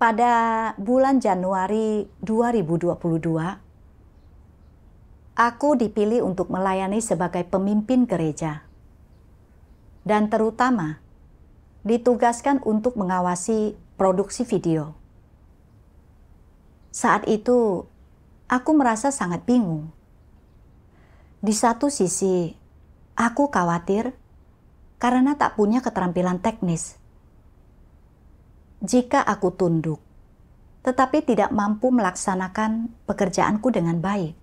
Pada bulan Januari 2022, aku dipilih untuk melayani sebagai pemimpin gereja. Dan terutama, ditugaskan untuk mengawasi produksi video. Saat itu, aku merasa sangat bingung. Di satu sisi, aku khawatir karena tak punya keterampilan teknis. Jika aku tunduk, tetapi tidak mampu melaksanakan pekerjaanku dengan baik,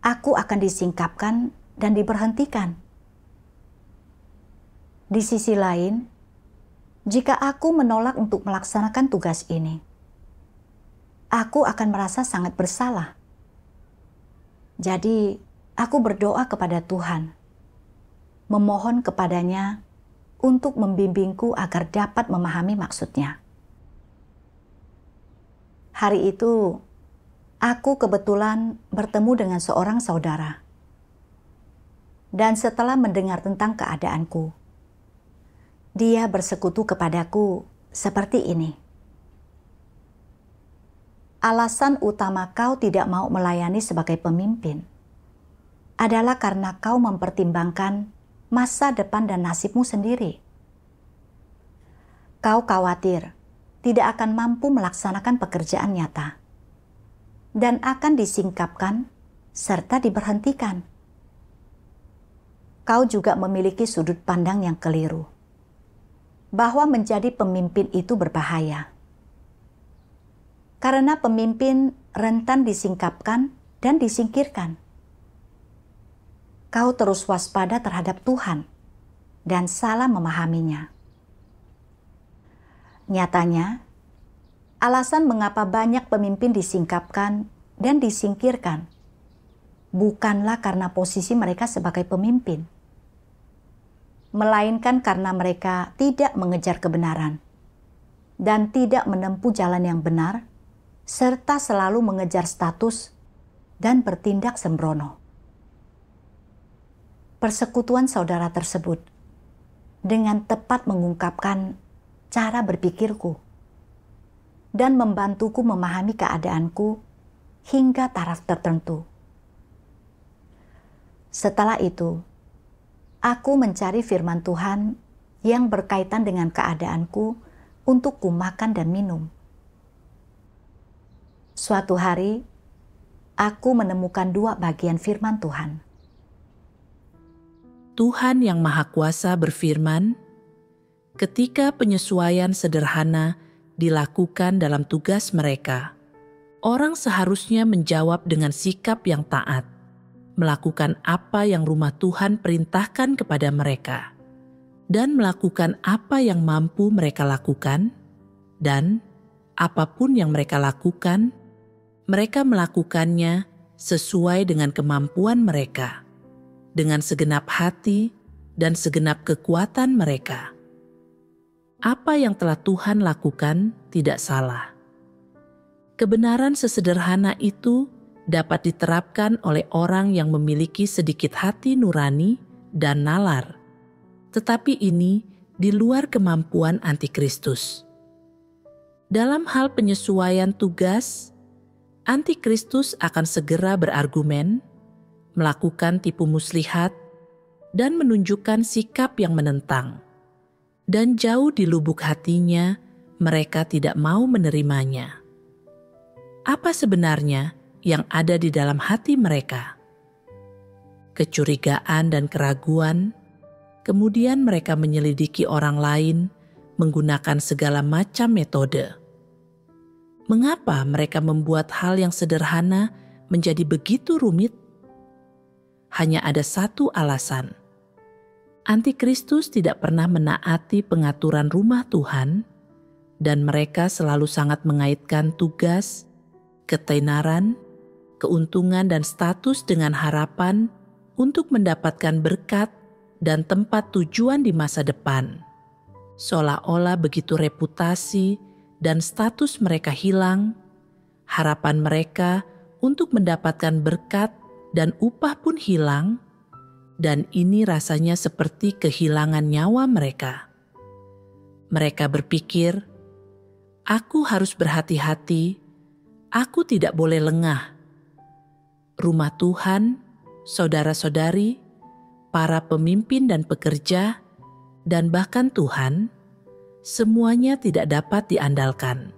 aku akan disingkapkan dan diberhentikan. Di sisi lain, jika aku menolak untuk melaksanakan tugas ini, aku akan merasa sangat bersalah. Jadi, aku berdoa kepada Tuhan, memohon kepadanya untuk membimbingku agar dapat memahami maksudnya. Hari itu, aku kebetulan bertemu dengan seorang saudara. Dan setelah mendengar tentang keadaanku, dia bersekutu kepadaku seperti ini. Alasan utama kau tidak mau melayani sebagai pemimpin adalah karena kau mempertimbangkan masa depan dan nasibmu sendiri. Kau khawatir tidak akan mampu melaksanakan pekerjaan nyata dan akan disingkapkan serta diberhentikan. Kau juga memiliki sudut pandang yang keliru, bahwa menjadi pemimpin itu berbahaya. Karena pemimpin rentan disingkapkan dan disingkirkan. Kau terus waspada terhadap Tuhan dan salah memahaminya. Nyatanya, alasan mengapa banyak pemimpin disingkapkan dan disingkirkan bukanlah karena posisi mereka sebagai pemimpin, melainkan karena mereka tidak mengejar kebenaran dan tidak menempuh jalan yang benar, serta selalu mengejar status dan bertindak sembrono. Persekutuan saudara tersebut dengan tepat mengungkapkan cara berpikirku dan membantuku memahami keadaanku hingga taraf tertentu. Setelah itu, aku mencari firman Tuhan yang berkaitan dengan keadaanku untuk kumakan dan minum. Suatu hari, aku menemukan 2 bagian firman Tuhan. Tuhan yang Maha Kuasa berfirman, ketika penyesuaian sederhana dilakukan dalam tugas mereka, orang seharusnya menjawab dengan sikap yang taat, melakukan apa yang rumah Tuhan perintahkan kepada mereka, dan melakukan apa yang mampu mereka lakukan, dan apapun yang mereka lakukan, mereka melakukannya sesuai dengan kemampuan mereka, dengan segenap hati dan segenap kekuatan mereka. Apa yang telah Tuhan lakukan tidak salah. Kebenaran sesederhana itu dapat diterapkan oleh orang yang memiliki sedikit hati nurani dan nalar, tetapi ini di luar kemampuan antikristus. Dalam hal penyesuaian tugas, antikristus akan segera berargumen, melakukan tipu muslihat, dan menunjukkan sikap yang menentang. Dan jauh di lubuk hatinya, mereka tidak mau menerimanya. Apa sebenarnya yang ada di dalam hati mereka? Kecurigaan dan keraguan, kemudian mereka menyelidiki orang lain menggunakan segala macam metode. Mengapa mereka membuat hal yang sederhana menjadi begitu rumit? Hanya ada satu alasan. Antikristus tidak pernah menaati pengaturan rumah Tuhan, dan mereka selalu sangat mengaitkan tugas, ketenaran, keuntungan dan status dengan harapan untuk mendapatkan berkat dan tempat tujuan di masa depan. Seolah-olah begitu reputasi dan status mereka hilang, harapan mereka untuk mendapatkan berkat dan upah pun hilang, dan ini rasanya seperti kehilangan nyawa mereka. Mereka berpikir, Aku harus berhati-hati, aku tidak boleh lengah. Rumah Tuhan, saudara-saudari, para pemimpin dan pekerja, dan bahkan Tuhan, semuanya tidak dapat diandalkan.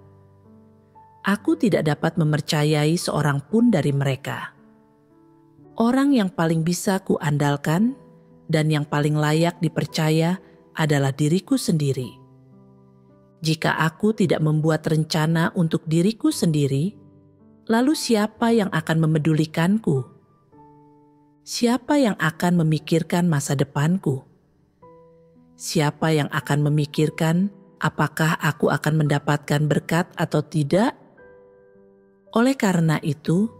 Aku tidak dapat mempercayai seorang pun dari mereka. Orang yang paling bisa kuandalkan dan yang paling layak dipercaya adalah diriku sendiri. Jika aku tidak membuat rencana untuk diriku sendiri, lalu siapa yang akan memedulikanku? Siapa yang akan memikirkan masa depanku? Siapa yang akan memikirkan apakah aku akan mendapatkan berkat atau tidak? Oleh karena itu,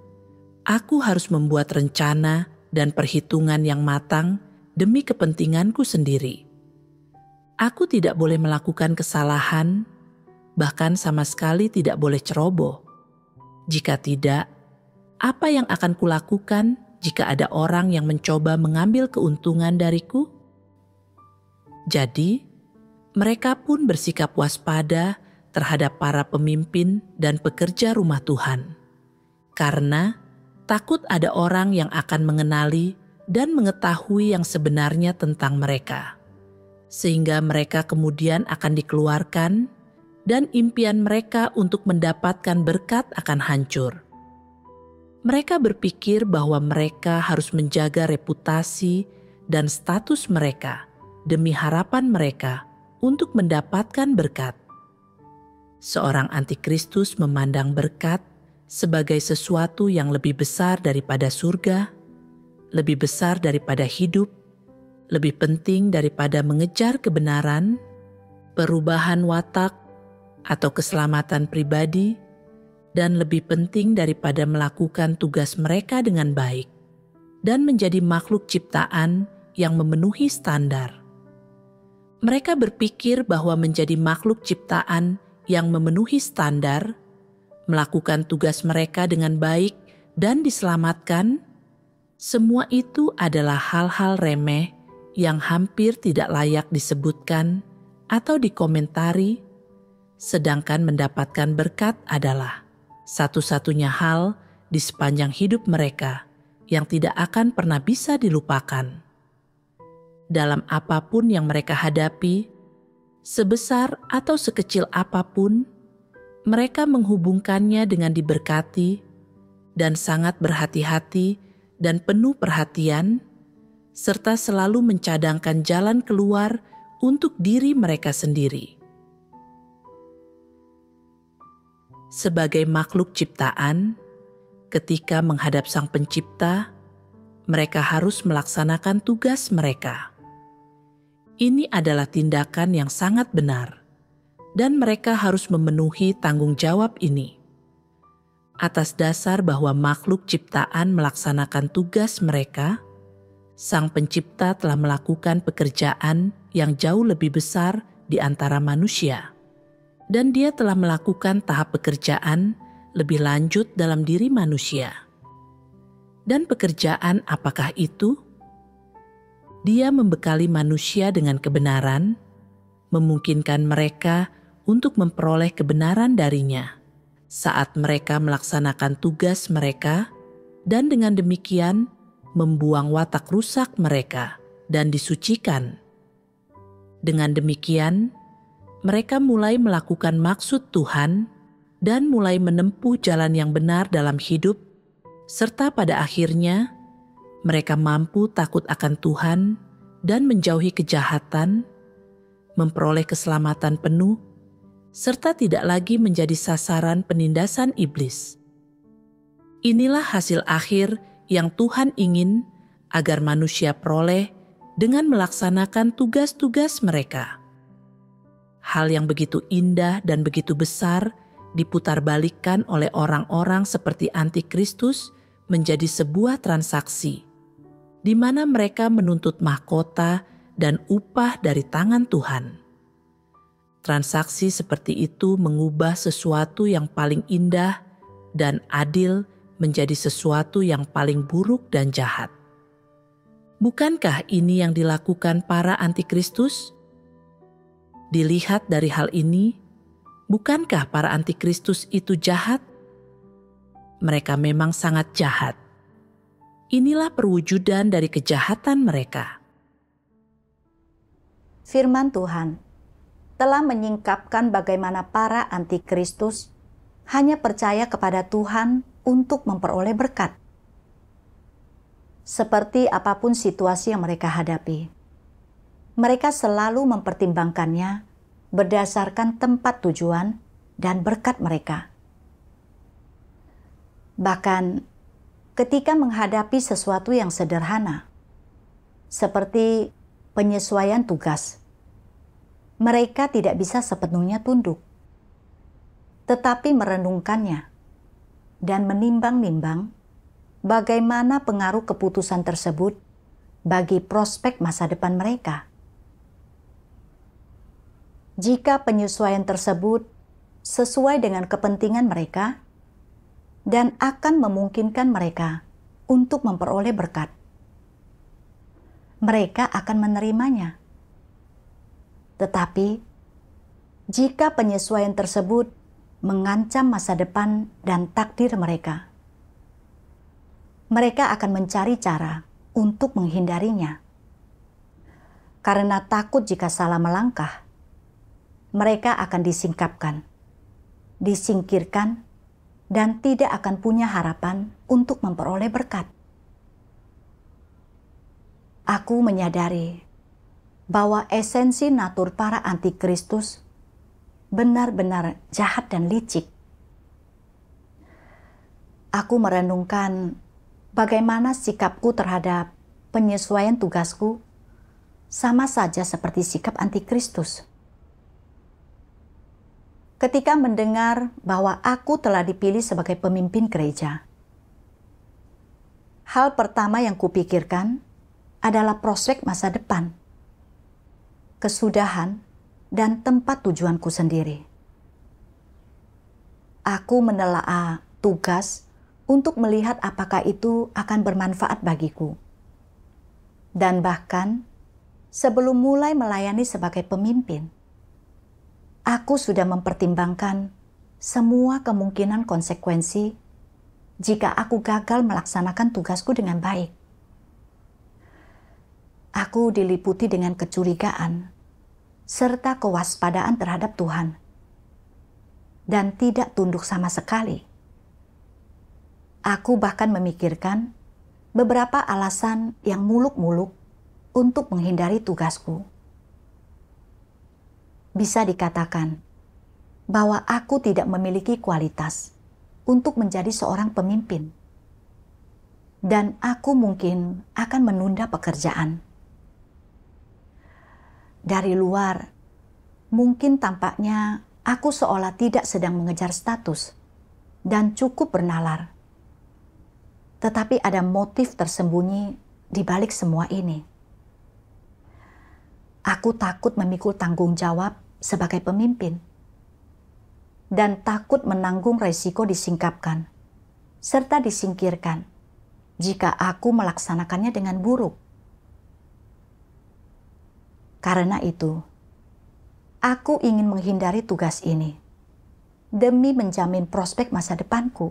aku harus membuat rencana dan perhitungan yang matang demi kepentinganku sendiri. Aku tidak boleh melakukan kesalahan, bahkan sama sekali tidak boleh ceroboh. Jika tidak, apa yang akan kulakukan jika ada orang yang mencoba mengambil keuntungan dariku? Jadi, mereka pun bersikap waspada terhadap para pemimpin dan pekerja rumah Tuhan, karena takut ada orang yang akan mengenali dan mengetahui yang sebenarnya tentang mereka, sehingga mereka kemudian akan dikeluarkan dan impian mereka untuk mendapatkan berkat akan hancur. Mereka berpikir bahwa mereka harus menjaga reputasi dan status mereka demi harapan mereka untuk mendapatkan berkat. Seorang antikristus memandang berkat sebagai sesuatu yang lebih besar daripada surga, lebih besar daripada hidup, lebih penting daripada mengejar kebenaran, perubahan watak, atau keselamatan pribadi, dan lebih penting daripada melakukan tugas mereka dengan baik dan menjadi makhluk ciptaan yang memenuhi standar. Mereka berpikir bahwa menjadi makhluk ciptaan yang memenuhi standar, melakukan tugas mereka dengan baik dan diselamatkan, semua itu adalah hal-hal remeh yang hampir tidak layak disebutkan atau dikomentari, sedangkan mendapatkan berkat adalah satu-satunya hal di sepanjang hidup mereka yang tidak akan pernah bisa dilupakan. Dalam apapun yang mereka hadapi, sebesar atau sekecil apapun, mereka menghubungkannya dengan diberkati dan sangat berhati-hati dan penuh perhatian, serta selalu mencadangkan jalan keluar untuk diri mereka sendiri. Sebagai makhluk ciptaan, ketika menghadap Sang Pencipta, mereka harus melaksanakan tugas mereka. Ini adalah tindakan yang sangat benar, dan mereka harus memenuhi tanggung jawab ini. Atas dasar bahwa makhluk ciptaan melaksanakan tugas mereka, Sang Pencipta telah melakukan pekerjaan yang jauh lebih besar di antara manusia, dan Dia telah melakukan tahap pekerjaan lebih lanjut dalam diri manusia. Dan pekerjaan apakah itu? Dia membekali manusia dengan kebenaran, memungkinkan mereka untuk memperoleh kebenaran darinya saat mereka melaksanakan tugas mereka, dan dengan demikian membuang watak rusak mereka dan disucikan. Dengan demikian, mereka mulai melakukan maksud Tuhan dan mulai menempuh jalan yang benar dalam hidup, serta pada akhirnya mereka mampu takut akan Tuhan dan menjauhi kejahatan, memperoleh keselamatan penuh, serta tidak lagi menjadi sasaran penindasan iblis. Inilah hasil akhir yang Tuhan ingin agar manusia peroleh dengan melaksanakan tugas-tugas mereka. Hal yang begitu indah dan begitu besar diputarbalikkan oleh orang-orang seperti antikristus menjadi sebuah transaksi, di mana mereka menuntut mahkota dan upah dari tangan Tuhan. Transaksi seperti itu mengubah sesuatu yang paling indah dan adil menjadi sesuatu yang paling buruk dan jahat. Bukankah ini yang dilakukan para antikristus? Dilihat dari hal ini, Bukankah para antikristus itu jahat? Mereka memang sangat jahat. Inilah perwujudan dari kejahatan mereka. Firman Tuhan telah menyingkapkan bagaimana para antikristus hanya percaya kepada Tuhan untuk memperoleh berkat. Seperti apapun situasi yang mereka hadapi, mereka selalu mempertimbangkannya berdasarkan tempat tujuan dan berkat mereka. Bahkan ketika menghadapi sesuatu yang sederhana, seperti penyesuaian tugas, mereka tidak bisa sepenuhnya tunduk, tetapi merenungkannya dan menimbang-nimbang bagaimana pengaruh keputusan tersebut bagi prospek masa depan mereka. Jika penyesuaian tersebut sesuai dengan kepentingan mereka dan akan memungkinkan mereka untuk memperoleh berkat, mereka akan menerimanya. Tetapi, jika penyesuaian tersebut mengancam masa depan dan takdir mereka, mereka akan mencari cara untuk menghindarinya. Karena takut jika salah melangkah, mereka akan disingkapkan, disingkirkan, dan tidak akan punya harapan untuk memperoleh berkat. Aku menyadari bahwa esensi natur para antikristus benar-benar jahat dan licik. Aku merenungkan bagaimana sikapku terhadap penyesuaian tugasku sama saja seperti sikap antikristus. Ketika mendengar bahwa aku telah dipilih sebagai pemimpin gereja, hal pertama yang kupikirkan adalah prospek masa depan, kesudahan, dan tempat tujuanku sendiri. Aku menelaah tugas untuk melihat apakah itu akan bermanfaat bagiku. Dan bahkan, sebelum mulai melayani sebagai pemimpin, aku sudah mempertimbangkan semua kemungkinan konsekuensi jika aku gagal melaksanakan tugasku dengan baik. Aku diliputi dengan kecurigaan serta kewaspadaan terhadap Tuhan dan tidak tunduk sama sekali. Aku bahkan memikirkan beberapa alasan yang muluk-muluk untuk menghindari tugasku. Bisa dikatakan bahwa aku tidak memiliki kualitas untuk menjadi seorang pemimpin, dan aku mungkin akan menunda pekerjaan. Dari luar, mungkin tampaknya aku seolah tidak sedang mengejar status dan cukup bernalar. Tetapi ada motif tersembunyi di balik semua ini. Aku takut memikul tanggung jawab sebagai pemimpin dan takut menanggung resiko disingkapkan serta disingkirkan jika aku melaksanakannya dengan buruk. Karena itu, aku ingin menghindari tugas ini demi menjamin prospek masa depanku.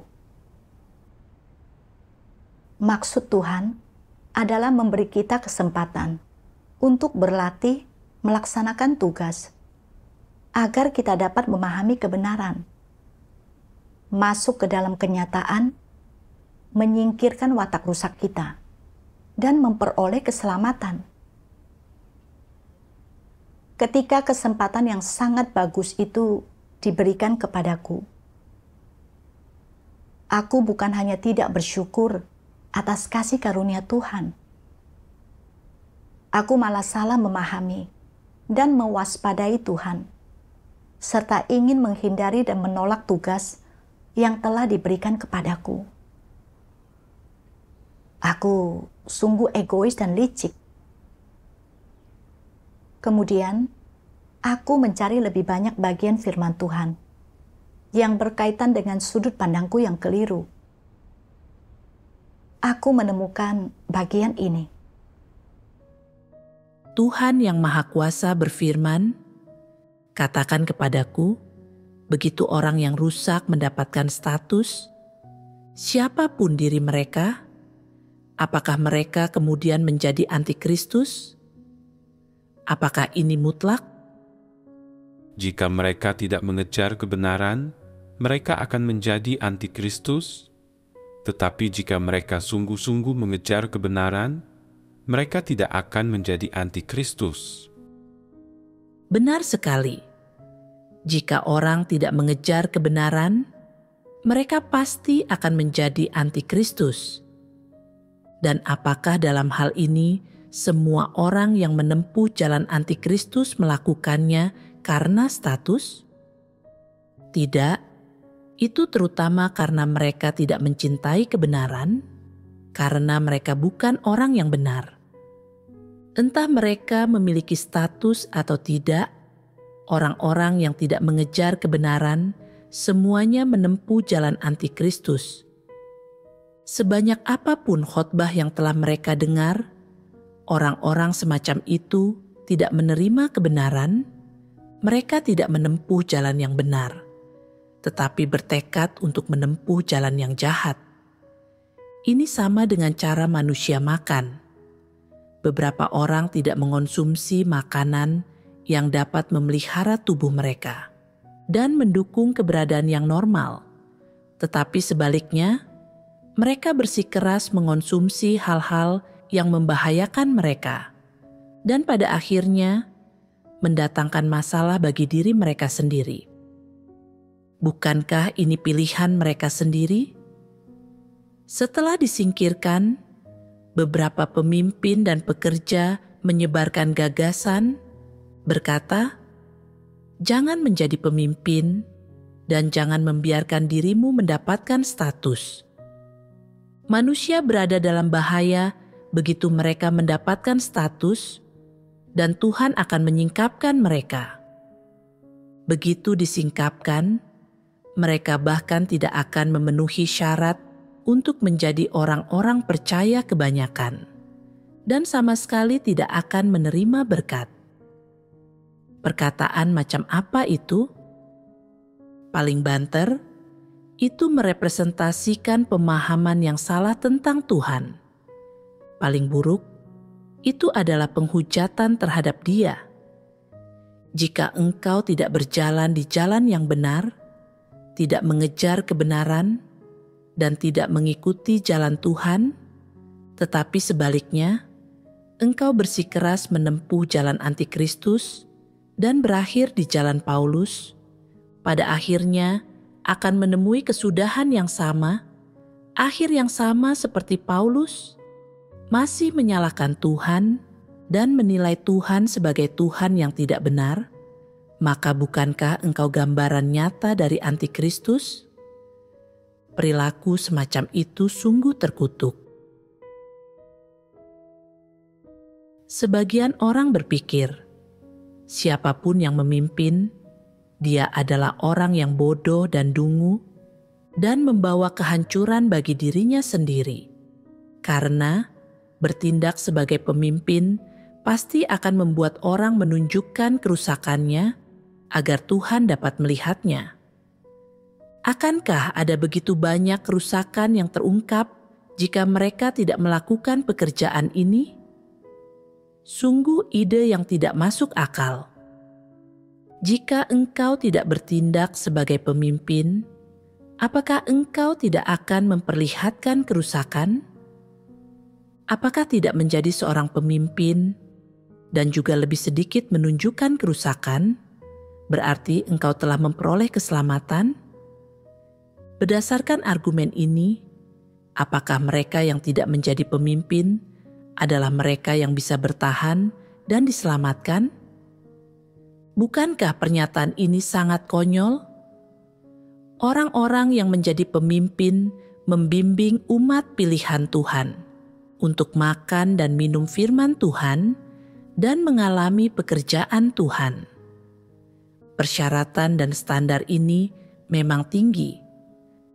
Maksud Tuhan adalah memberi kita kesempatan untuk berlatih melaksanakan tugas agar kita dapat memahami kebenaran, masuk ke dalam kenyataan, menyingkirkan watak rusak kita, dan memperoleh keselamatan. Ketika kesempatan yang sangat bagus itu diberikan kepadaku, aku bukan hanya tidak bersyukur atas kasih karunia Tuhan, aku malah salah memahami dan mewaspadai Tuhan, serta ingin menghindari dan menolak tugas yang telah diberikan kepadaku. Aku sungguh egois dan licik. Kemudian, aku mencari lebih banyak bagian firman Tuhan yang berkaitan dengan sudut pandangku yang keliru. Aku menemukan bagian ini. Tuhan yang Maha Kuasa berfirman, "Katakan kepadaku, begitu orang yang rusak mendapatkan status, siapapun diri mereka, apakah mereka kemudian menjadi antikristus? Apakah ini mutlak? Jika mereka tidak mengejar kebenaran, mereka akan menjadi antikristus. Tetapi jika mereka sungguh-sungguh mengejar kebenaran, mereka tidak akan menjadi antikristus. Benar sekali. Jika orang tidak mengejar kebenaran, mereka pasti akan menjadi antikristus. Dan apakah dalam hal ini semua orang yang menempuh jalan antikristus melakukannya karena status? Tidak, itu terutama karena mereka tidak mencintai kebenaran, karena mereka bukan orang yang benar. Entah mereka memiliki status atau tidak, orang-orang yang tidak mengejar kebenaran semuanya menempuh jalan antikristus. Sebanyak apapun khotbah yang telah mereka dengar, orang-orang semacam itu tidak menerima kebenaran. Mereka tidak menempuh jalan yang benar, tetapi bertekad untuk menempuh jalan yang jahat. Ini sama dengan cara manusia makan. Beberapa orang tidak mengonsumsi makanan yang dapat memelihara tubuh mereka dan mendukung keberadaan yang normal. Tetapi sebaliknya, mereka bersikeras mengonsumsi hal-hal yang membahayakan mereka dan pada akhirnya mendatangkan masalah bagi diri mereka sendiri. Bukankah ini pilihan mereka sendiri? Setelah disingkirkan, beberapa pemimpin dan pekerja menyebarkan gagasan, berkata, "Jangan menjadi pemimpin dan jangan membiarkan dirimu mendapatkan status." Manusia berada dalam bahaya begitu mereka mendapatkan status, dan Tuhan akan menyingkapkan mereka. Begitu disingkapkan, mereka bahkan tidak akan memenuhi syarat untuk menjadi orang-orang percaya kebanyakan, dan sama sekali tidak akan menerima berkat. Perkataan macam apa itu? Paling banter, itu merepresentasikan pemahaman yang salah tentang Tuhan. Paling buruk, itu adalah penghujatan terhadap Dia. Jika engkau tidak berjalan di jalan yang benar, tidak mengejar kebenaran, dan tidak mengikuti jalan Tuhan, tetapi sebaliknya, engkau bersikeras menempuh jalan antikristus dan berakhir di jalan Paulus, pada akhirnya akan menemui kesudahan yang sama, akhir yang sama seperti Paulus, masih menyalahkan Tuhan dan menilai Tuhan sebagai Tuhan yang tidak benar. Maka bukankah engkau gambaran nyata dari antikristus? Perilaku semacam itu sungguh terkutuk. Sebagian orang berpikir, siapapun yang memimpin, dia adalah orang yang bodoh dan dungu dan membawa kehancuran bagi dirinya sendiri. Karena bertindak sebagai pemimpin pasti akan membuat orang menunjukkan kerusakannya agar Tuhan dapat melihatnya. Akankah ada begitu banyak kerusakan yang terungkap jika mereka tidak melakukan pekerjaan ini? Sungguh ide yang tidak masuk akal. Jika engkau tidak bertindak sebagai pemimpin, apakah engkau tidak akan memperlihatkan kerusakan? Apakah tidak menjadi seorang pemimpin dan juga lebih sedikit menunjukkan kerusakan, berarti engkau telah memperoleh keselamatan? Berdasarkan argumen ini, apakah mereka yang tidak menjadi pemimpin adalah mereka yang bisa bertahan dan diselamatkan? Bukankah pernyataan ini sangat konyol? Orang-orang yang menjadi pemimpin membimbing umat pilihan Tuhan untuk makan dan minum firman Tuhan dan mengalami pekerjaan Tuhan. Persyaratan dan standar ini memang tinggi,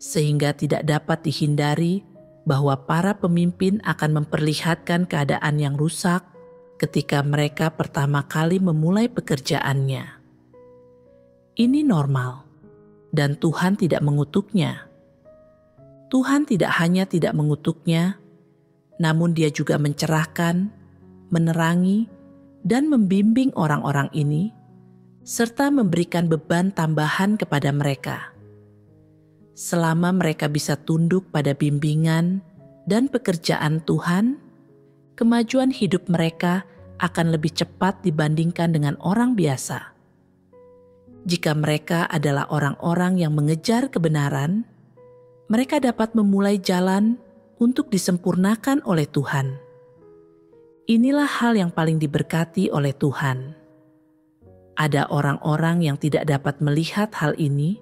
sehingga tidak dapat dihindari bahwa para pemimpin akan memperlihatkan keadaan yang rusak ketika mereka pertama kali memulai pekerjaannya. Ini normal. dan Tuhan tidak mengutuknya. Tuhan tidak hanya tidak mengutuknya, namun Dia juga mencerahkan, menerangi, dan membimbing orang-orang ini, serta memberikan beban tambahan kepada mereka. Selama mereka bisa tunduk pada bimbingan dan pekerjaan Tuhan, kemajuan hidup mereka akan lebih cepat dibandingkan dengan orang biasa. Jika mereka adalah orang-orang yang mengejar kebenaran, mereka dapat memulai jalan untuk disempurnakan oleh Tuhan. Inilah hal yang paling diberkati oleh Tuhan. Ada orang-orang yang tidak dapat melihat hal ini,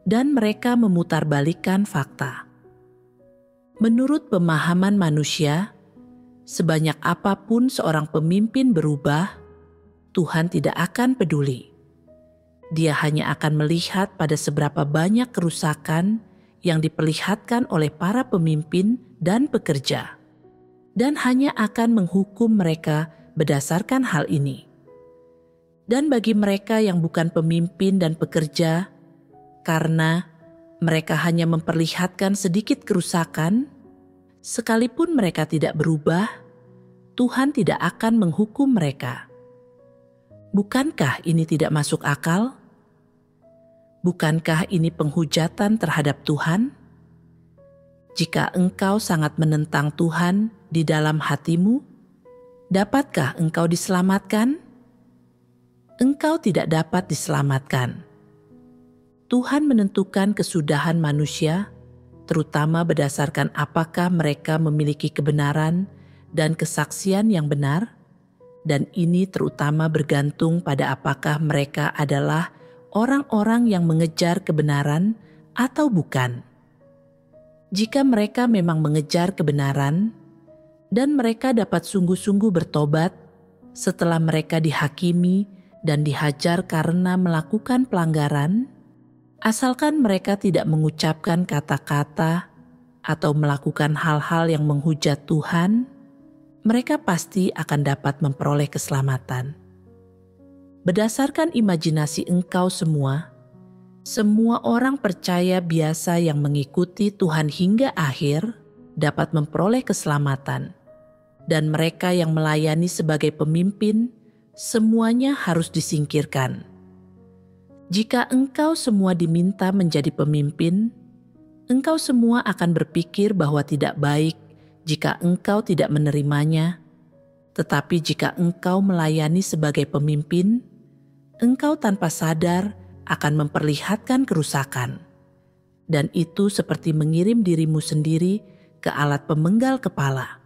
dan mereka memutarbalikkan fakta. Menurut pemahaman manusia, sebanyak apapun seorang pemimpin berubah, Tuhan tidak akan peduli. Dia hanya akan melihat pada seberapa banyak kerusakan yang diperlihatkan oleh para pemimpin dan pekerja, dan hanya akan menghukum mereka berdasarkan hal ini. Dan bagi mereka yang bukan pemimpin dan pekerja, karena mereka hanya memperlihatkan sedikit kerusakan, sekalipun mereka tidak berubah, Tuhan tidak akan menghukum mereka. Bukankah ini tidak masuk akal? Bukankah ini penghujatan terhadap Tuhan? Jika engkau sangat menentang Tuhan di dalam hatimu, dapatkah engkau diselamatkan? Engkau tidak dapat diselamatkan. Tuhan menentukan kesudahan manusia, terutama berdasarkan apakah mereka memiliki kebenaran dan kesaksian yang benar, dan ini terutama bergantung pada apakah mereka adalah orang-orang yang mengejar kebenaran atau bukan. Jika mereka memang mengejar kebenaran, dan mereka dapat sungguh-sungguh bertobat setelah mereka dihakimi dan dihajar karena melakukan pelanggaran, asalkan mereka tidak mengucapkan kata-kata atau melakukan hal-hal yang menghujat Tuhan, mereka pasti akan dapat memperoleh keselamatan. Berdasarkan imajinasi engkau semua orang percaya biasa yang mengikuti Tuhan hingga akhir dapat memperoleh keselamatan. Dan mereka yang melayani sebagai pemimpin, semuanya harus disingkirkan. Jika engkau semua diminta menjadi pemimpin, engkau semua akan berpikir bahwa tidak baik jika engkau tidak menerimanya. Tetapi jika engkau melayani sebagai pemimpin, engkau tanpa sadar akan memperlihatkan kerusakan. Dan itu seperti mengirim dirimu sendiri ke alat pemenggal kepala.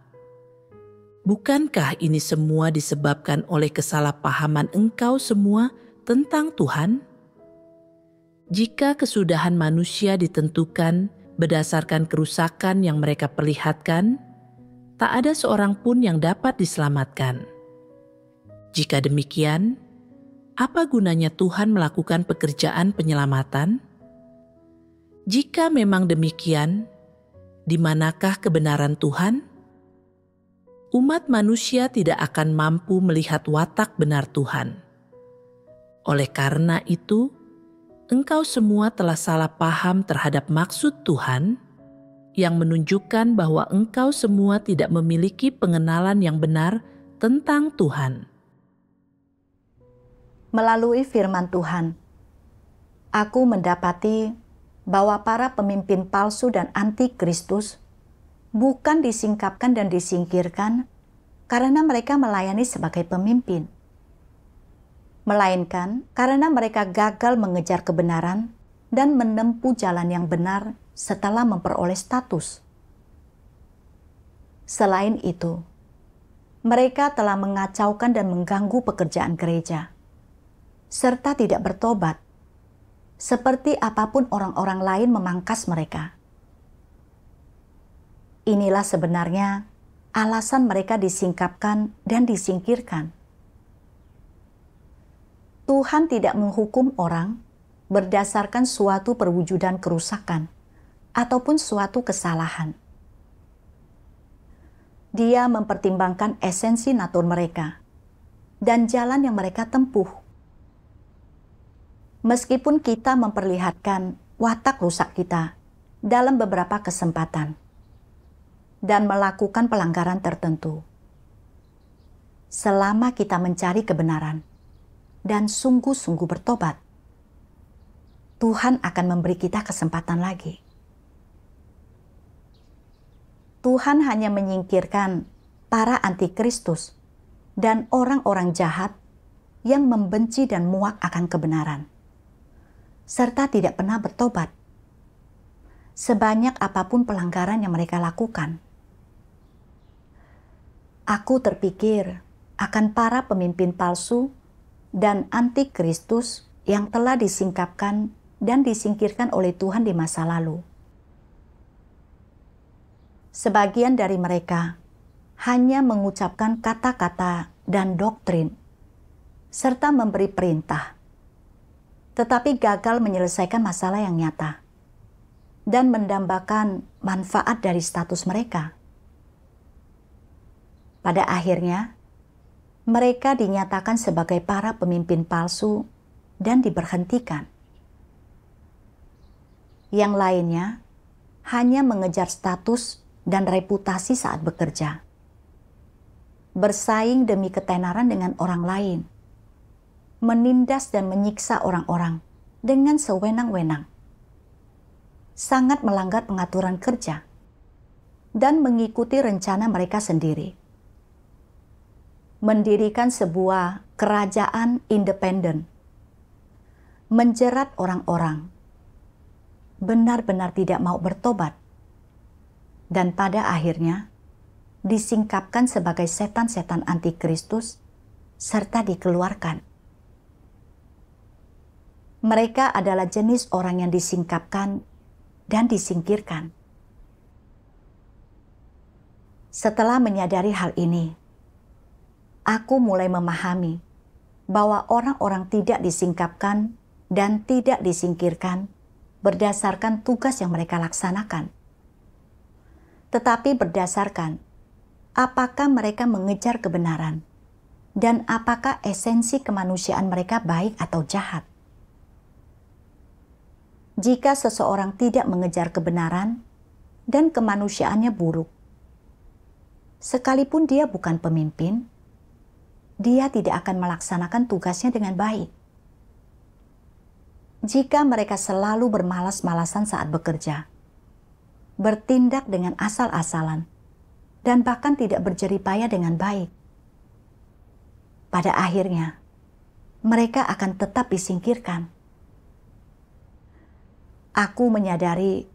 Bukankah ini semua disebabkan oleh kesalahpahaman engkau semua tentang Tuhan? Jika kesudahan manusia ditentukan berdasarkan kerusakan yang mereka perlihatkan, tak ada seorang pun yang dapat diselamatkan. Jika demikian, apa gunanya Tuhan melakukan pekerjaan penyelamatan? Jika memang demikian, di manakah kebenaran Tuhan? Umat manusia tidak akan mampu melihat watak benar Tuhan. Oleh karena itu, engkau semua telah salah paham terhadap maksud Tuhan, yang menunjukkan bahwa engkau semua tidak memiliki pengenalan yang benar tentang Tuhan. Melalui firman Tuhan, aku mendapati bahwa para pemimpin palsu dan antikristus bukan disingkapkan dan disingkirkan karena mereka melayani sebagai pemimpin, melainkan karena mereka gagal mengejar kebenaran dan menempuh jalan yang benar setelah memperoleh status. Selain itu, mereka telah mengacaukan dan mengganggu pekerjaan gereja, serta tidak bertobat, seperti apapun orang-orang lain memangkas mereka. Inilah sebenarnya alasan mereka disingkapkan dan disingkirkan. Tuhan tidak menghukum orang berdasarkan suatu perwujudan kerusakan ataupun suatu kesalahan. Dia mempertimbangkan esensi natur mereka dan jalan yang mereka tempuh. Meskipun kita memperlihatkan watak rusak kita dalam beberapa kesempatan dan melakukan pelanggaran tertentu, selama kita mencari kebenaran dan sungguh-sungguh bertobat, Tuhan akan memberi kita kesempatan lagi. Tuhan hanya menyingkirkan para antikristus dan orang-orang jahat yang membenci dan muak akan kebenaran, serta tidak pernah bertobat, sebanyak apapun pelanggaran yang mereka lakukan. Aku terpikir akan para pemimpin palsu dan antikristus yang telah disingkapkan dan disingkirkan oleh Tuhan di masa lalu. Sebagian dari mereka hanya mengucapkan kata-kata dan doktrin, serta memberi perintah, tetapi gagal menyelesaikan masalah yang nyata dan mendambakan manfaat dari status mereka. Pada akhirnya, mereka dinyatakan sebagai para pemimpin palsu dan diberhentikan. Yang lainnya hanya mengejar status dan reputasi saat bekerja, bersaing demi ketenaran dengan orang lain, menindas dan menyiksa orang-orang dengan sewenang-wenang, sangat melanggar pengaturan kerja, dan mengikuti rencana mereka sendiri. Mendirikan sebuah kerajaan independen, menjerat orang-orang, benar-benar tidak mau bertobat, dan pada akhirnya disingkapkan sebagai setan-setan antikristus serta dikeluarkan. Mereka adalah jenis orang yang disingkapkan dan disingkirkan. Setelah menyadari hal ini, aku mulai memahami bahwa orang-orang tidak disingkapkan dan tidak disingkirkan berdasarkan tugas yang mereka laksanakan, tetapi berdasarkan apakah mereka mengejar kebenaran dan apakah esensi kemanusiaan mereka baik atau jahat. Jika seseorang tidak mengejar kebenaran dan kemanusiaannya buruk, sekalipun dia bukan pemimpin, dia tidak akan melaksanakan tugasnya dengan baik. Jika mereka selalu bermalas-malasan saat bekerja, bertindak dengan asal-asalan, dan bahkan tidak berjeripaya dengan baik, pada akhirnya mereka akan tetap disingkirkan. Aku menyadari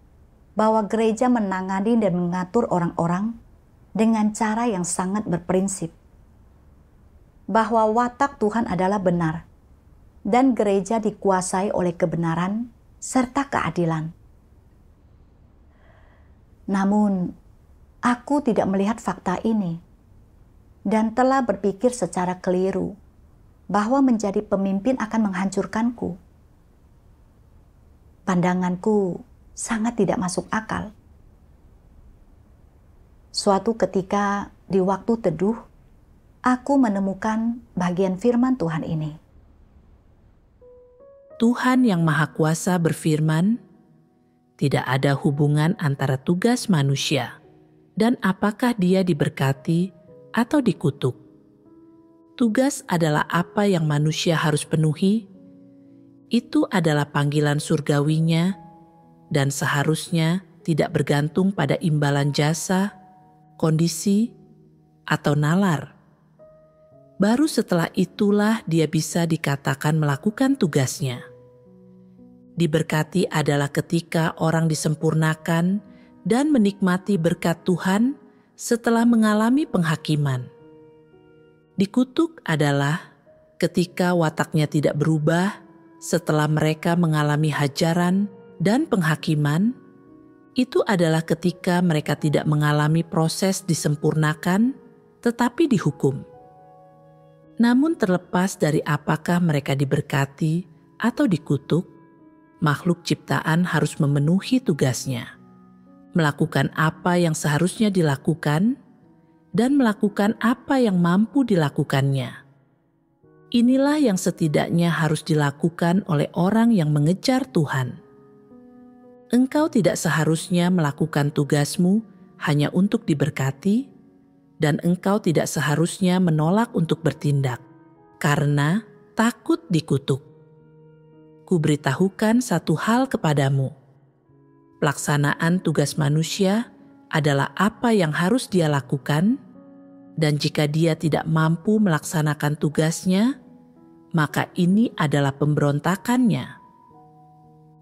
bahwa gereja menangani dan mengatur orang-orang dengan cara yang sangat berprinsip, bahwa watak Tuhan adalah benar, dan gereja dikuasai oleh kebenaran serta keadilan. Namun, aku tidak melihat fakta ini dan telah berpikir secara keliru bahwa menjadi pemimpin akan menghancurkanku. Pandanganku sangat tidak masuk akal. Suatu ketika di waktu teduh, aku menemukan bagian firman Tuhan ini. Tuhan yang Maha Kuasa berfirman, tidak ada hubungan antara tugas manusia dan apakah dia diberkati atau dikutuk. Tugas adalah apa yang manusia harus penuhi. Itu adalah panggilan surgawinya dan seharusnya tidak bergantung pada imbalan jasa, kondisi, atau nalar. Baru setelah itulah dia bisa dikatakan melakukan tugasnya. Diberkati adalah ketika orang disempurnakan dan menikmati berkat Tuhan setelah mengalami penghakiman. Dikutuk adalah ketika wataknya tidak berubah setelah mereka mengalami hajaran dan penghakiman. Itu adalah ketika mereka tidak mengalami proses disempurnakan, tetapi dihukum. Namun terlepas dari apakah mereka diberkati atau dikutuk, makhluk ciptaan harus memenuhi tugasnya, melakukan apa yang seharusnya dilakukan, dan melakukan apa yang mampu dilakukannya. Inilah yang setidaknya harus dilakukan oleh orang yang mengejar Tuhan. Engkau tidak seharusnya melakukan tugasmu hanya untuk diberkati, dan engkau tidak seharusnya menolak untuk bertindak, karena takut dikutuk. Kuberitahukan satu hal kepadamu. Pelaksanaan tugas manusia adalah apa yang harus dia lakukan, dan jika dia tidak mampu melaksanakan tugasnya, maka ini adalah pemberontakannya.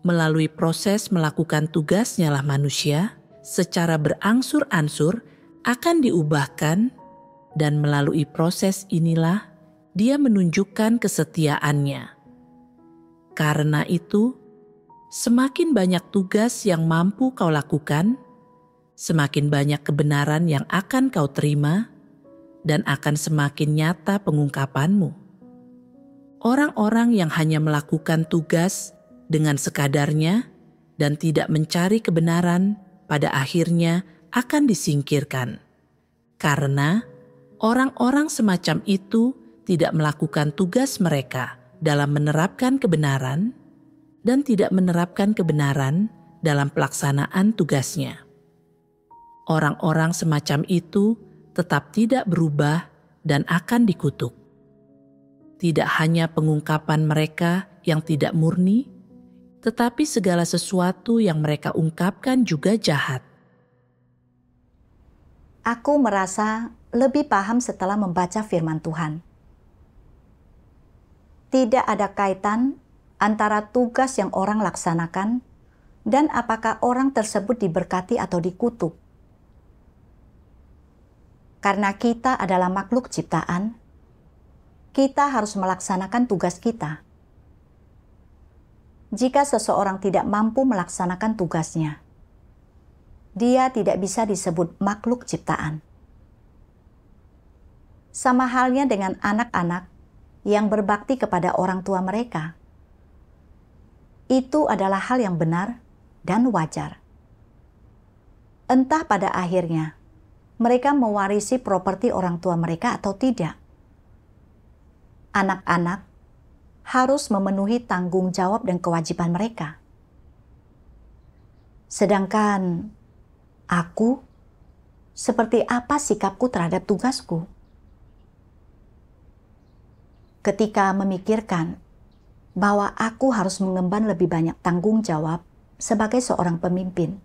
Melalui proses melakukan tugasnya lah manusia, secara berangsur-angsur akan diubahkan, dan melalui proses inilah dia menunjukkan kesetiaannya. Karena itu, semakin banyak tugas yang mampu kau lakukan, semakin banyak kebenaran yang akan kau terima, dan akan semakin nyata pengungkapanmu. Orang-orang yang hanya melakukan tugas dengan sekadarnya dan tidak mencari kebenaran, pada akhirnya akan disingkirkan. Karena orang-orang semacam itu tidak melakukan tugas mereka dalam menerapkan kebenaran dan tidak menerapkan kebenaran dalam pelaksanaan tugasnya. Orang-orang semacam itu tetap tidak berubah dan akan dikutuk. Tidak hanya pengungkapan mereka yang tidak murni, tetapi segala sesuatu yang mereka ungkapkan juga jahat. Aku merasa lebih paham setelah membaca firman Tuhan. Tidak ada kaitan antara tugas yang orang laksanakan dan apakah orang tersebut diberkati atau dikutuk. Karena kita adalah makhluk ciptaan, kita harus melaksanakan tugas kita. Jika seseorang tidak mampu melaksanakan tugasnya, dia tidak bisa disebut makhluk ciptaan. Sama halnya dengan anak-anak yang berbakti kepada orang tua mereka. Itu adalah hal yang benar dan wajar. Entah pada akhirnya mereka mewarisi properti orang tua mereka atau tidak. Anak-anak harus memenuhi tanggung jawab dan kewajiban mereka. Sedangkan aku, seperti apa sikapku terhadap tugasku? Ketika memikirkan bahwa aku harus mengemban lebih banyak tanggung jawab sebagai seorang pemimpin,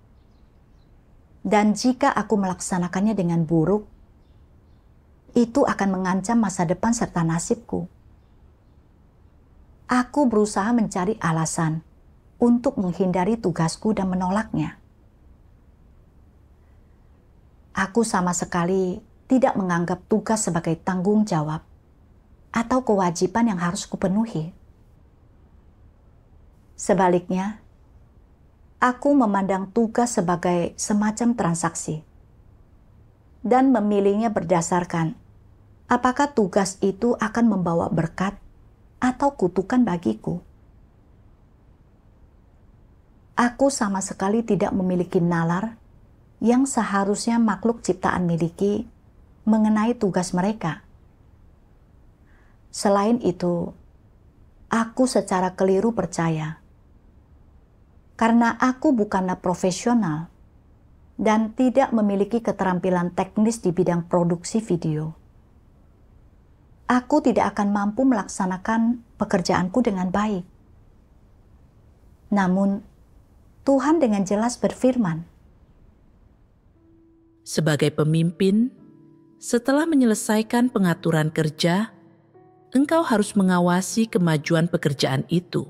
dan jika aku melaksanakannya dengan buruk, itu akan mengancam masa depan serta nasibku. Aku berusaha mencari alasan untuk menghindari tugasku dan menolaknya. Aku sama sekali tidak menganggap tugas sebagai tanggung jawab atau kewajiban yang harus kupenuhi. Sebaliknya, aku memandang tugas sebagai semacam transaksi dan memilihnya berdasarkan apakah tugas itu akan membawa berkat atau kutukan bagiku. Aku sama sekali tidak memiliki nalar yang seharusnya makhluk ciptaan miliki mengenai tugas mereka. Selain itu, aku secara keliru percaya, karena aku bukanlah profesional dan tidak memiliki keterampilan teknis di bidang produksi video, aku tidak akan mampu melaksanakan pekerjaanku dengan baik. Namun, Tuhan dengan jelas berfirman, sebagai pemimpin, setelah menyelesaikan pengaturan kerja, engkau harus mengawasi kemajuan pekerjaan itu.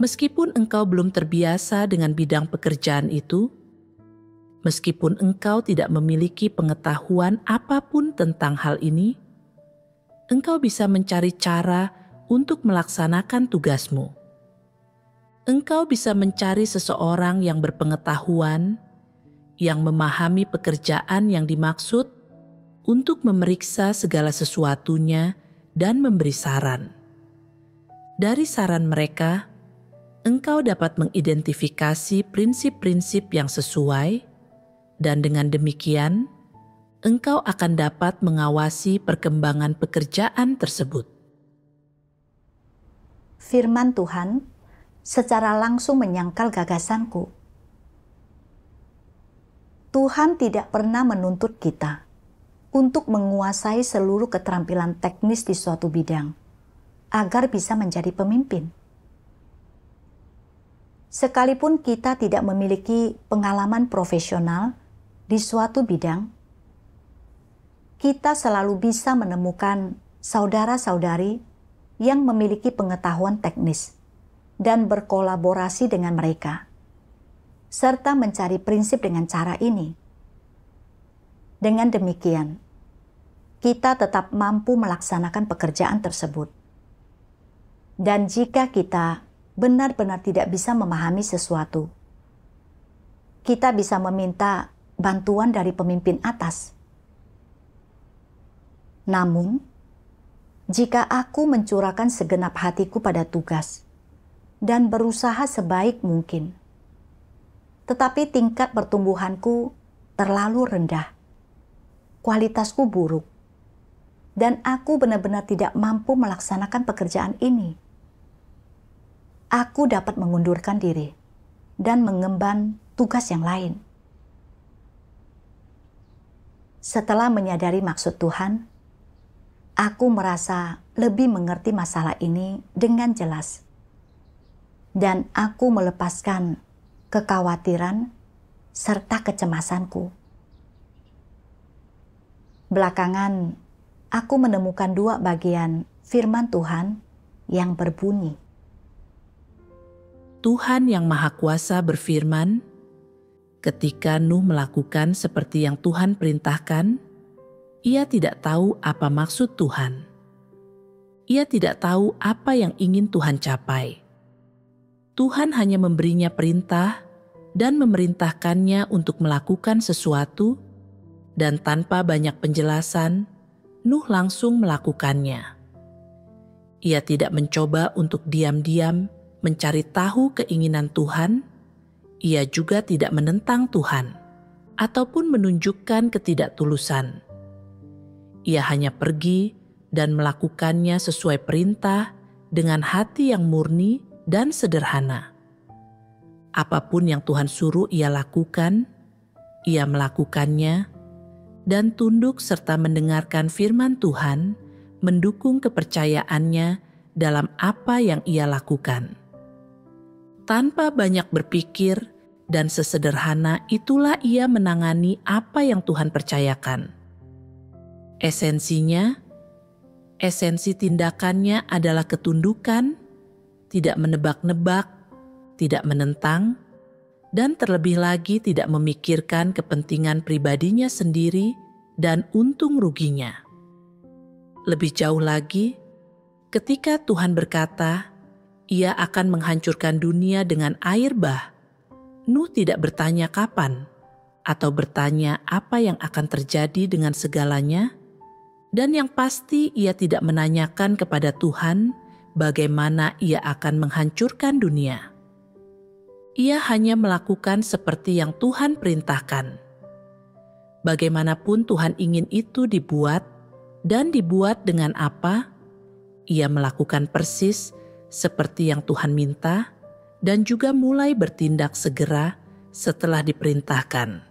Meskipun engkau belum terbiasa dengan bidang pekerjaan itu, meskipun engkau tidak memiliki pengetahuan apapun tentang hal ini, engkau bisa mencari cara untuk melaksanakan tugasmu. Engkau bisa mencari seseorang yang berpengetahuan, yang memahami pekerjaan yang dimaksud, untuk memeriksa segala sesuatunya dan memberi saran. Dari saran mereka, engkau dapat mengidentifikasi prinsip-prinsip yang sesuai, dan dengan demikian, engkau akan dapat mengawasi perkembangan pekerjaan tersebut. firman Tuhan secara langsung menyangkal gagasanku. Tuhan tidak pernah menuntut kita untuk menguasai seluruh keterampilan teknis di suatu bidang agar bisa menjadi pemimpin. Sekalipun kita tidak memiliki pengalaman profesional di suatu bidang, kita selalu bisa menemukan saudara-saudari yang memiliki pengetahuan teknis dan berkolaborasi dengan mereka, serta mencari prinsip dengan cara ini. Dengan demikian, kita tetap mampu melaksanakan pekerjaan tersebut. Dan jika kita benar-benar tidak bisa memahami sesuatu, kita bisa meminta bantuan dari pemimpin atas. Namun, jika aku mencurahkan segenap hatiku pada tugas dan berusaha sebaik mungkin, tetapi tingkat pertumbuhanku terlalu rendah, kualitasku buruk, dan aku benar-benar tidak mampu melaksanakan pekerjaan ini, aku dapat mengundurkan diri dan mengemban tugas yang lain. Setelah menyadari maksud Tuhan, aku merasa lebih mengerti masalah ini dengan jelas. Dan aku melepaskan kekhawatiran serta kecemasanku. Belakangan, aku menemukan 2 bagian firman Tuhan yang berbunyi, Tuhan yang Maha Kuasa berfirman, ketika Nuh melakukan seperti yang Tuhan perintahkan, ia tidak tahu apa maksud Tuhan. Ia tidak tahu apa yang ingin Tuhan capai. Tuhan hanya memberinya perintah dan memerintahkannya untuk melakukan sesuatu, dan tanpa banyak penjelasan, Nuh langsung melakukannya. Ia tidak mencoba untuk diam-diam mencari tahu keinginan Tuhan. Ia juga tidak menentang Tuhan ataupun menunjukkan ketidaktulusan. Ia hanya pergi dan melakukannya sesuai perintah dengan hati yang murni dan sederhana. Apapun yang Tuhan suruh ia lakukan, ia melakukannya, dan tunduk serta mendengarkan firman Tuhan mendukung kepercayaannya dalam apa yang ia lakukan. Tanpa banyak berpikir dan sesederhana itulah ia menangani apa yang Tuhan percayakan. Esensi tindakannya adalah ketundukan, tidak menebak-nebak, tidak menentang, dan terlebih lagi tidak memikirkan kepentingan pribadinya sendiri dan untung ruginya. Lebih jauh lagi, ketika Tuhan berkata, ia akan menghancurkan dunia dengan air bah, Nuh tidak bertanya kapan atau bertanya apa yang akan terjadi dengan segalanya, dan yang pasti ia tidak menanyakan kepada Tuhan bagaimana ia akan menghancurkan dunia. Ia hanya melakukan seperti yang Tuhan perintahkan. Bagaimanapun Tuhan ingin itu dibuat dan dibuat dengan apa, ia melakukan persis seperti yang Tuhan minta dan juga mulai bertindak segera setelah diperintahkan.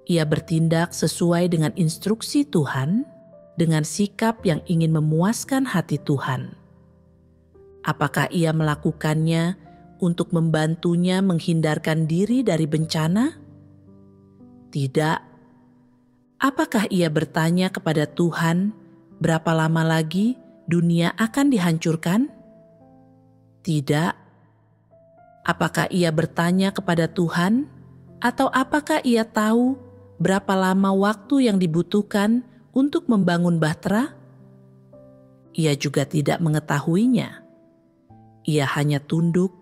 Ia bertindak sesuai dengan instruksi Tuhan dengan sikap yang ingin memuaskan hati Tuhan. Apakah ia melakukannya untuk membantunya menghindarkan diri dari bencana? Tidak. Apakah ia bertanya kepada Tuhan, berapa lama lagi dunia akan dihancurkan? Tidak. Apakah ia bertanya kepada Tuhan, atau apakah ia tahu berapa lama waktu yang dibutuhkan untuk membangun bahtera? Ia juga tidak mengetahuinya. Ia hanya tunduk,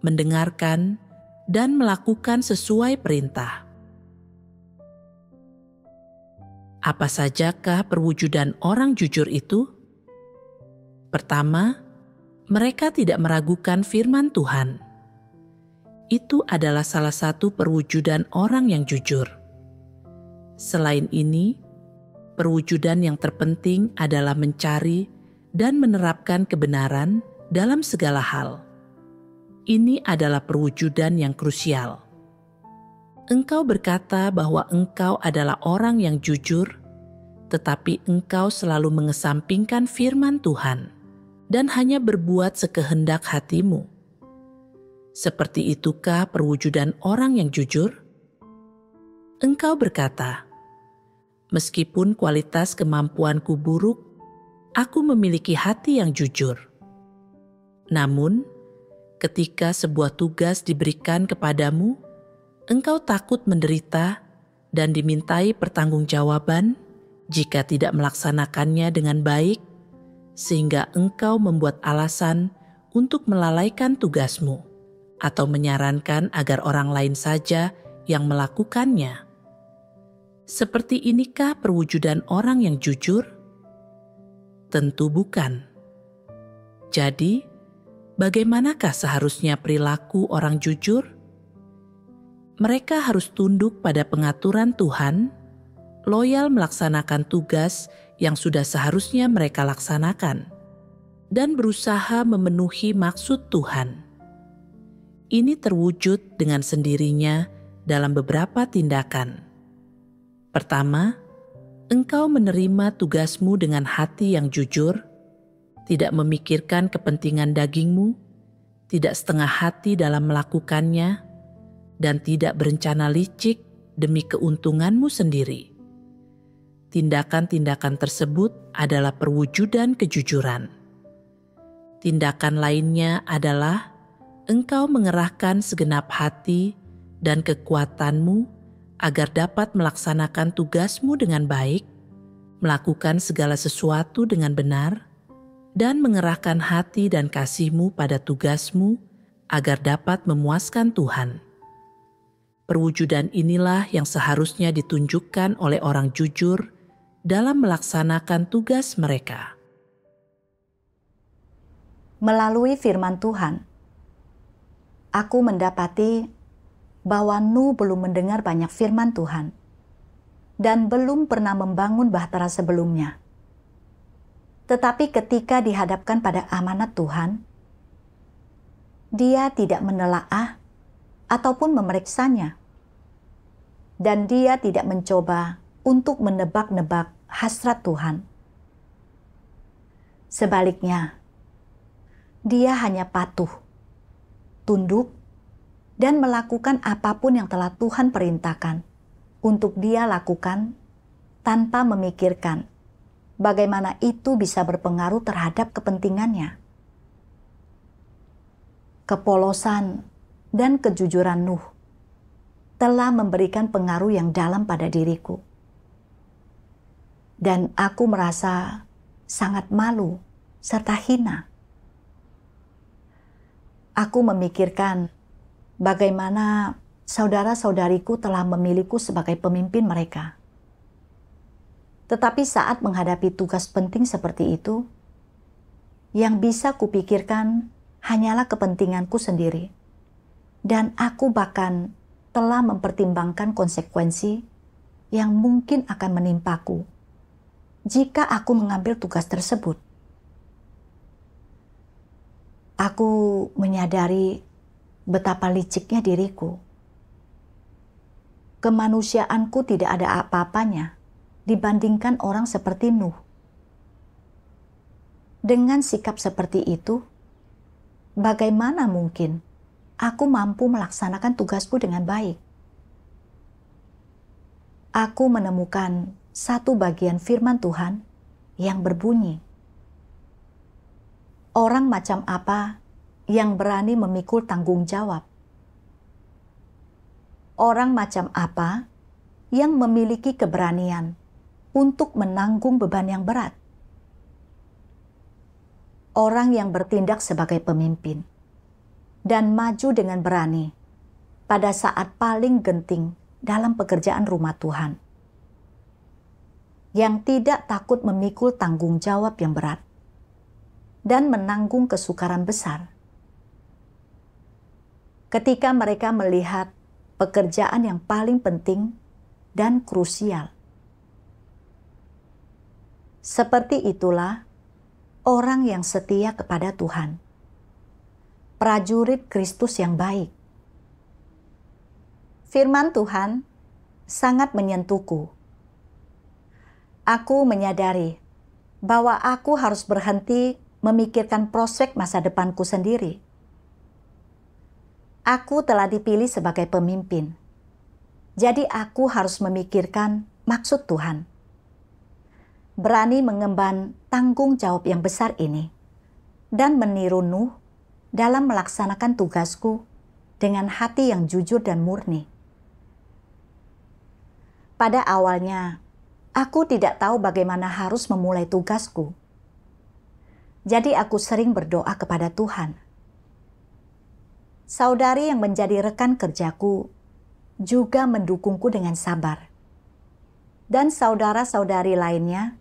mendengarkan, dan melakukan sesuai perintah. Apa sajakah perwujudan orang jujur itu? Pertama, mereka tidak meragukan firman Tuhan. Itu adalah salah satu perwujudan orang yang jujur. Selain ini, perwujudan yang terpenting adalah mencari dan menerapkan kebenaran dalam segala hal. Ini adalah perwujudan yang krusial. Engkau berkata bahwa engkau adalah orang yang jujur, tetapi engkau selalu mengesampingkan firman Tuhan dan hanya berbuat sekehendak hatimu. Seperti itukah perwujudan orang yang jujur? Engkau berkata, "Meskipun kualitas kemampuanku buruk, aku memiliki hati yang jujur." Namun, ketika sebuah tugas diberikan kepadamu, engkau takut menderita dan dimintai pertanggungjawaban jika tidak melaksanakannya dengan baik, sehingga engkau membuat alasan untuk melalaikan tugasmu atau menyarankan agar orang lain saja yang melakukannya. Seperti inikah perwujudan orang yang jujur? Tentu bukan. Jadi, bagaimanakah seharusnya perilaku orang jujur? Mereka harus tunduk pada pengaturan Tuhan, loyal melaksanakan tugas yang sudah seharusnya mereka laksanakan, dan berusaha memenuhi maksud Tuhan. Ini terwujud dengan sendirinya dalam beberapa tindakan. Pertama, engkau menerima tugasmu dengan hati yang jujur, tidak memikirkan kepentingan dagingmu, tidak setengah hati dalam melakukannya, dan tidak berencana licik demi keuntunganmu sendiri. Tindakan-tindakan tersebut adalah perwujudan kejujuran. Tindakan lainnya adalah engkau mengerahkan segenap hati dan kekuatanmu agar dapat melaksanakan tugasmu dengan baik, melakukan segala sesuatu dengan benar, dan mengerahkan hati dan kasihmu pada tugasmu agar dapat memuaskan Tuhan. Perwujudan inilah yang seharusnya ditunjukkan oleh orang jujur dalam melaksanakan tugas mereka. Melalui firman Tuhan, aku mendapati bahwa Nuh belum mendengar banyak firman Tuhan dan belum pernah membangun bahtera sebelumnya. Tetapi ketika dihadapkan pada amanat Tuhan, dia tidak menelaah ataupun memeriksanya. Dan dia tidak mencoba untuk menebak-nebak hasrat Tuhan. Sebaliknya, dia hanya patuh, tunduk, dan melakukan apapun yang telah Tuhan perintahkan untuk dia lakukan tanpa memikirkan bagaimana itu bisa berpengaruh terhadap kepentingannya. Kepolosan dan kejujuran Nuh telah memberikan pengaruh yang dalam pada diriku. Dan aku merasa sangat malu serta hina. Aku memikirkan bagaimana saudara-saudariku telah memilihku sebagai pemimpin mereka. Tetapi saat menghadapi tugas penting seperti itu, yang bisa kupikirkan hanyalah kepentinganku sendiri. Dan aku bahkan telah mempertimbangkan konsekuensi yang mungkin akan menimpaku jika aku mengambil tugas tersebut. Aku menyadari betapa liciknya diriku. Kemanusiaanku tidak ada apa-apanya dibandingkan orang seperti Nuh. Dengan sikap seperti itu, bagaimana mungkin aku mampu melaksanakan tugasku dengan baik? Aku menemukan satu bagian firman Tuhan yang berbunyi, "Orang macam apa yang berani memikul tanggung jawab? Orang macam apa yang memiliki keberanian untuk menanggung beban yang berat? Orang yang bertindak sebagai pemimpin dan maju dengan berani pada saat paling genting dalam pekerjaan rumah Tuhan, yang tidak takut memikul tanggung jawab yang berat dan menanggung kesukaran besar. Ketika mereka melihat pekerjaan yang paling penting dan krusial. Seperti itulah orang yang setia kepada Tuhan. prajurit Kristus yang baik. Firman Tuhan sangat menyentuhku. Aku menyadari bahwa aku harus berhenti memikirkan prospek masa depanku sendiri. Aku telah dipilih sebagai pemimpin, jadi aku harus memikirkan maksud Tuhan. Berani mengemban tanggung jawab yang besar ini dan meniru Nuh dalam melaksanakan tugasku dengan hati yang jujur dan murni. Pada awalnya, aku tidak tahu bagaimana harus memulai tugasku. Jadi aku sering berdoa kepada Tuhan. Saudari yang menjadi rekan kerjaku juga mendukungku dengan sabar. Dan saudara-saudari lainnya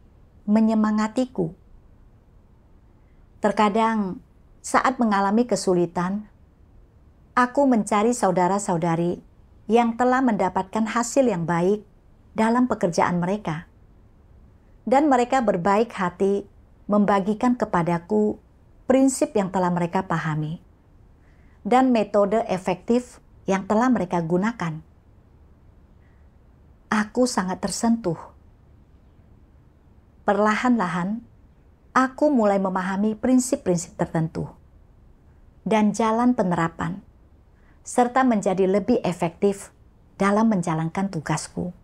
menyemangatiku. Terkadang saat mengalami kesulitan, aku mencari saudara-saudari yang telah mendapatkan hasil yang baik dalam pekerjaan mereka. Dan mereka berbaik hati membagikan kepadaku prinsip yang telah mereka pahami dan metode efektif yang telah mereka gunakan. Aku sangat tersentuh. Perlahan-lahan, aku mulai memahami prinsip-prinsip tertentu dan jalan penerapan, serta menjadi lebih efektif dalam menjalankan tugasku.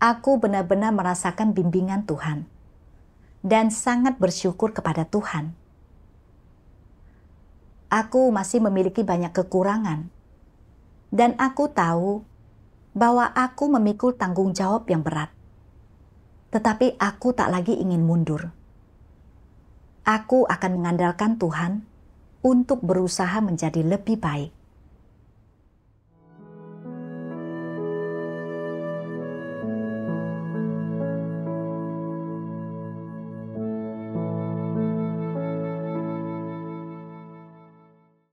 Aku benar-benar merasakan bimbingan Tuhan dan sangat bersyukur kepada Tuhan. Aku masih memiliki banyak kekurangan dan aku tahu bahwa aku memikul tanggung jawab yang berat. Tetapi aku tak lagi ingin mundur. Aku akan mengandalkan Tuhan untuk berusaha menjadi lebih baik.